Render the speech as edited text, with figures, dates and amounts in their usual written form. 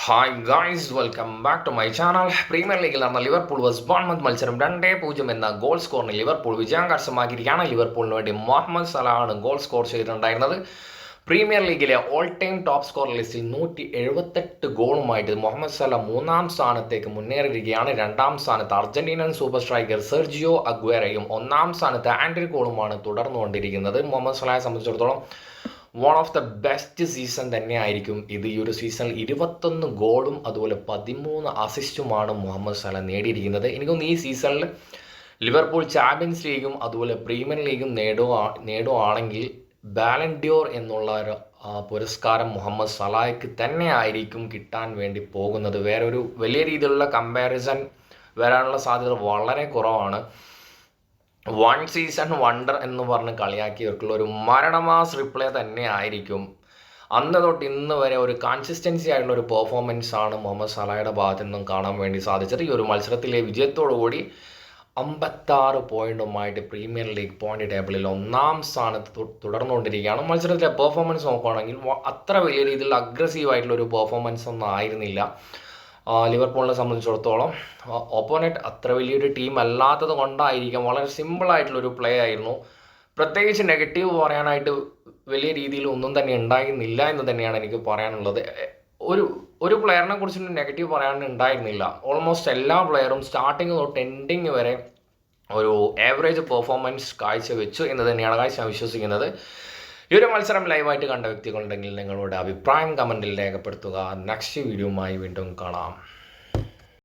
Hi guys, welcome back to my channel. Premier ലീഗിൽ നടന്ന Liverpool west ബോൺമത്ത് മത്സരം 2-0 എന്ന ഗോൾ സ്കോറിന് ലിവർപൂൾ വിജയം കരസ്ഥമാക്കിയിരിക്കുകയാണ്. ലിവർപൂളിന് വേണ്ടി മുഹമ്മദ് സലാഹാണ് ഗോൾ സ്കോർ ചെയ്തിട്ടുണ്ടായിരുന്നത്. പ്രീമിയർ ലീഗിലെ ഓൾ ടൈം ടോപ്പ് സ്കോർ ലിസ്റ്റിൽ 178 ഗോളുമായിട്ട് മുഹമ്മദ് സല 3-ാം സ്ഥാനത്തേക്ക് മുന്നേറിയിരിക്കുകയാണ്. 2-ാം സ്ഥാനത്ത് അർജന്റീനൻ സൂപ്പർ സ്ട്രൈക്കർ സെർജിയോ അഗ്വേറയും 1-ാം സ്ഥാനത്ത് ആൻഡ്രി കോളുമാണ് തുടർന്നുകൊണ്ടിരിക്കുന്നത്. മുഹമ്മദ് സലയെ സംബന്ധിച്ചിടത്തോളം one of the best season തന്നെയായിരിക്കും ഇത്. ഈ ഒരു സീസണിൽ 21 ഗോളും അതുപോലെ 13 അസിസ്റ്റുമാണ് മുഹമ്മദ് സല നേടിയിരിക്കുന്നത്. എനിക്കൊന്ന് ഈ സീസണിൽ ലിവർപൂൾ ചാമ്പ്യൻസ് ലീഗും അതുപോലെ പ്രീമിയർ ലീഗും നേടുകയാണെങ്കിൽ ബാലൻഡിയോർ എന്നുള്ള ഒരു പുരസ്കാരം മുഹമ്മദ് സലായ്ക്ക് തന്നെ ആയിരിക്കും കിട്ടാൻ വേണ്ടി പോകുന്നത്. വേറെ ഒരു വലിയ രീതിയിലുള്ള കമ്പാരിസൺ വരാനുള്ള സാധ്യത വളരെ കുറവാണ്. വൺ സീസൺ വണ്ടർ എന്ന് പറഞ്ഞ് കളിയാക്കിയവർക്കുള്ള ഒരു മരണമാസ് റിപ്ലൈ തന്നെ ആയിരിക്കും. അന്ന് തൊട്ട് ഇന്ന് വരെ ഒരു കൺസിസ്റ്റൻസി ആയിട്ടുള്ള ഒരു പെർഫോമൻസ് ആണ് മുഹമ്മദ് സലായുടെ ഭാഗത്തു നിന്നും കാണാൻ വേണ്ടി സാധിച്ചത്. ഈ ഒരു മത്സരത്തിലെ വിജയത്തോടുകൂടി 56 പോയിന്റുമായിട്ട് പ്രീമിയർ ലീഗ് പോയിന്റ് ടേബിളിൽ 1-ാം സ്ഥാനത്ത് തുടർന്നുകൊണ്ടിരിക്കുകയാണ്. മത്സരത്തിലെ പെർഫോമൻസ് നോക്കുകയാണെങ്കിൽ അത്ര വലിയ രീതിയിൽ അഗ്രസീവായിട്ടുള്ള ഒരു പെർഫോമൻസ് ഒന്നും ആയിരുന്നില്ല. ലിവർപൂളിനെ സംബന്ധിച്ചിടത്തോളം ഓപ്പോണൻറ്റ് അത്ര വലിയൊരു ടീം അല്ലാത്തത് കൊണ്ടായിരിക്കാം വളരെ സിമ്പിളായിട്ടുള്ളൊരു പ്ലേ ആയിരുന്നു. പ്രത്യേകിച്ച് നെഗറ്റീവ് പറയാനായിട്ട് വലിയ രീതിയിൽ ഒന്നും തന്നെ ഉണ്ടായിരുന്നില്ല എന്ന് തന്നെയാണ് എനിക്ക് പറയാനുള്ളത്. ഒരു പ്ലെയറിനെ കുറിച്ച് നെഗറ്റീവ് പറയാനുണ്ടായിരുന്നില്ല. ഓൾമോസ്റ്റ് എല്ലാ പ്ലെയറും സ്റ്റാർട്ടിങ് തൊട്ട് എൻഡിങ് വരെ ഒരു ആവറേജ് പെർഫോമൻസ് കാഴ്ചവെച്ചു എന്ന് തന്നെയാണ് ഞാൻ വിശ്വസിക്കുന്നത്. ഈ ഒരു മത്സരം ലൈവായിട്ട് കണ്ട വ്യക്തികളുണ്ടെങ്കിൽ നിങ്ങളുടെ അഭിപ്രായം കമൻറ്റിൽ രേഖപ്പെടുത്തുക. നെക്സ്റ്റ് വീഡിയോയുമായി വീണ്ടും കാണാം.